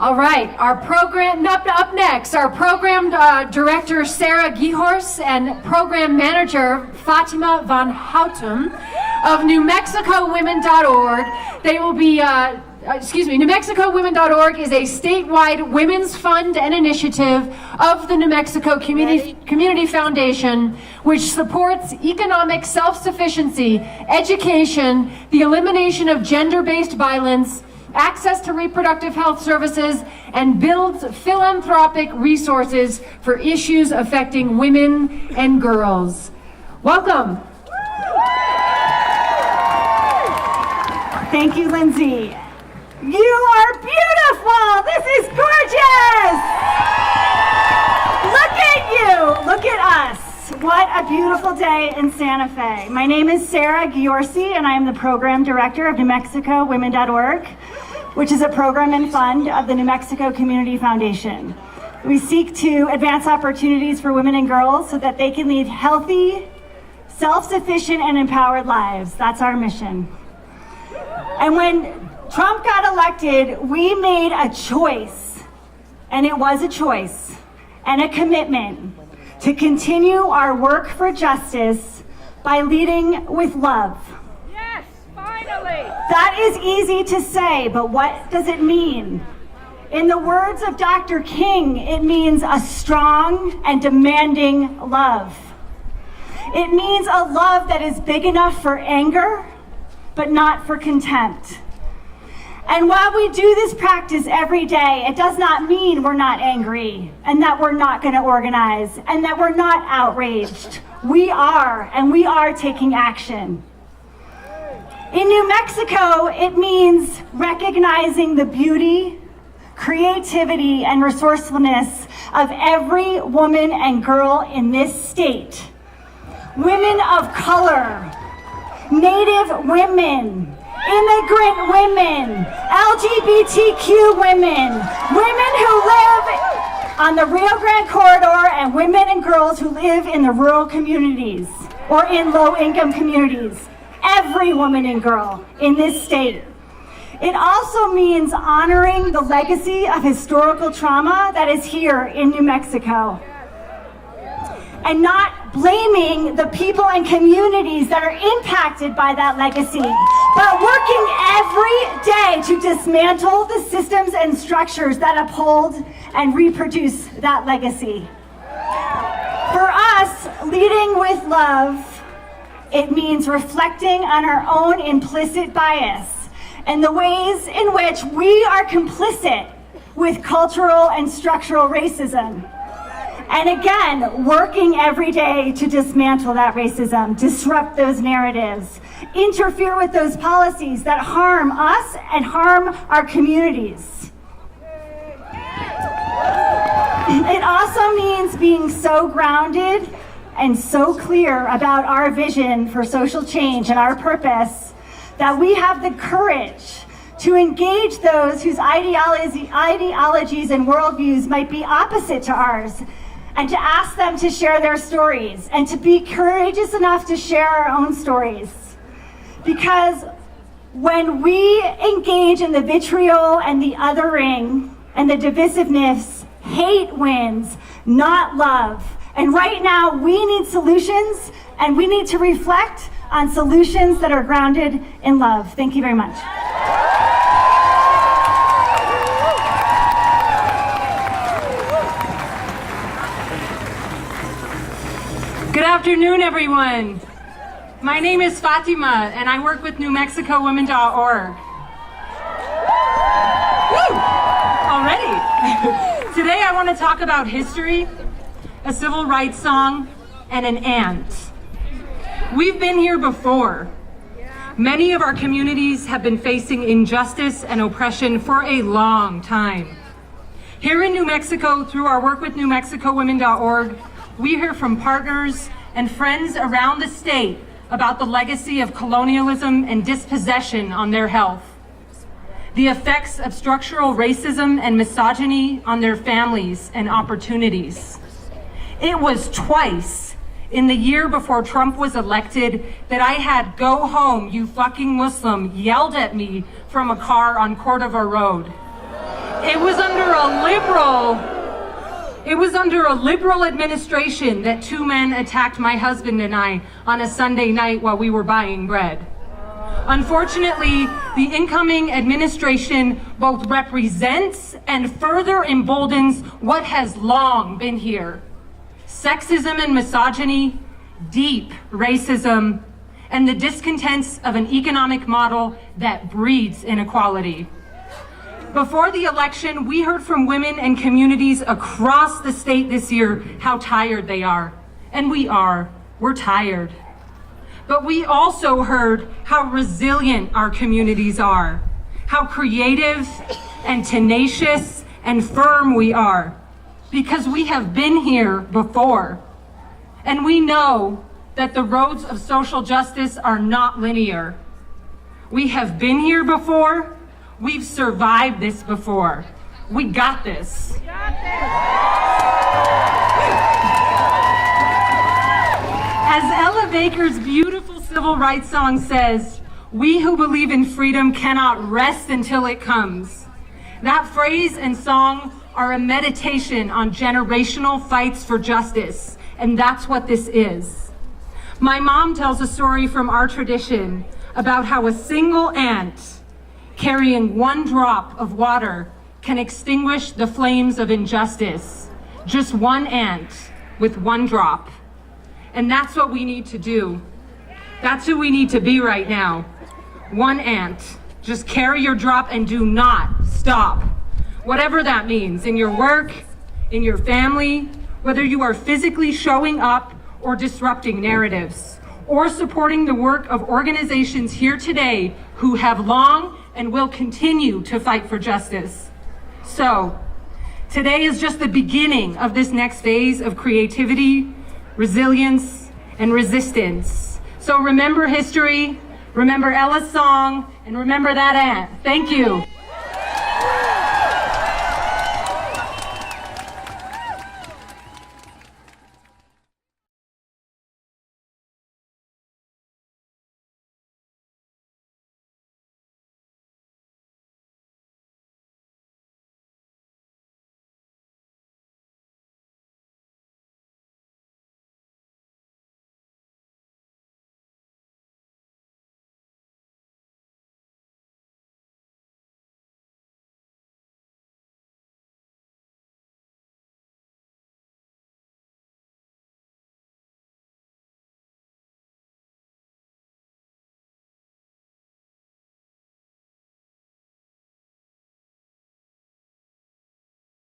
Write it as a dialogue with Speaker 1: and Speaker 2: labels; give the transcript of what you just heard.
Speaker 1: All right, our program, up next, our program director, Sarah Ghiorse, and program manager, Fatima Van Hattum of NewMexicoWomen.org. They will be, NewMexicoWomen.org is a statewide women's fund and initiative of the New Mexico Community Foundation, which supports economic self-sufficiency, education, the elimination of gender-based violence, access to reproductive health services, and builds philanthropic resources for issues affecting women and girls. Welcome.
Speaker 2: Thank you, Lindsay. You are beautiful. This is gorgeous. Look at you. Look at us. What a beautiful day in Santa Fe. My name is Sarah Ghiorse, and I am the program director of NewMexicoWomen.org, which is a program and fund of the New Mexico Community Foundation. We seek to advance opportunities for women and girls so that they can lead healthy, self-sufficient, and empowered lives. That's our mission. And when Trump got elected, we made a choice, and it was a choice and a commitment to continue our work for justice by leading with love.
Speaker 3: Yes, finally!
Speaker 2: That is easy to say, but what does it mean? In the words of Dr. King, it means a strong and demanding love. It means a love that is big enough for anger, but not for contempt. And while we do this practice every day, it does not mean we're not angry and that we're not going to organize and that we're not outraged. We are, and we are taking action. In New Mexico, it means recognizing the beauty, creativity, and resourcefulness of every woman and girl in this state. Women of color, Native women, immigrant women, LGBTQ women, women who live on the Rio Grande corridor, and women and girls who live in the rural communities or in low-income communities. Every woman and girl in this state. It also means honoring the legacy of historical trauma that is here in New Mexico, and not blaming the people and communities that are impacted by that legacy, but working every day to dismantle the systems and structures that uphold and reproduce that legacy. For us, leading with love, it means reflecting on our own implicit bias and the ways in which we are complicit with cultural and structural racism. And again, working every day to dismantle that racism, disrupt those narratives, interfere with those policies that harm us and harm our communities. It also means being so grounded and so clear about our vision for social change and our purpose that we have the courage to engage those whose ideologies and worldviews might be opposite to ours, and to ask them to share their stories, and to be courageous enough to share our own stories. Because when we engage in the vitriol and the othering and the divisiveness, hate wins, not love. And right now we need solutions, and we need to reflect on solutions that are grounded in love. Thank you very much.
Speaker 4: Good afternoon, everyone. My name is Fatima, and I work with NewMexicoWomen.org. Woo! Already. Today I want to talk about history, a civil rights song, and an ant. We've been here before. Many of our communities have been facing injustice and oppression for a long time. Here in New Mexico, through our work with NewMexicoWomen.org, we hear from partners and friends around the state about the legacy of colonialism and dispossession on their health, the effects of structural racism and misogyny on their families and opportunities. It was twice in the year before Trump was elected that I had "Go home, you fucking Muslim" yelled at me from a car on Cordova Road. It was under under a liberal administration that two men attacked my husband and I on a Sunday night while we were buying bread. Unfortunately, the incoming administration both represents and further emboldens what has long been here: sexism and misogyny, deep racism, and the discontents of an economic model that breeds inequality. Before the election, we heard from women and communities across the state this year how tired they are. And we're tired. But we also heard how resilient our communities are, how creative and tenacious and firm we are, because we have been here before. And we know that the roads of social justice are not linear. We have been here before. We've survived this before. We got this. As Ella Baker's beautiful civil rights song says, we who believe in freedom cannot rest until it comes. That phrase and song are a meditation on generational fights for justice, and that's what this is. My mom tells a story from our tradition about how a single ant carrying one drop of water can extinguish the flames of injustice. Just one ant with one drop. And that's what we need to do. That's who we need to be right now. One ant. Just carry your drop and do not stop. Whatever that means, in your work, in your family, whether you are physically showing up or disrupting narratives, or supporting the work of organizations here today who have long and will continue to fight for justice. So, today is just the beginning of this next phase of creativity, resilience, and resistance. So remember history, remember Ella's song, and remember that ant. Thank you.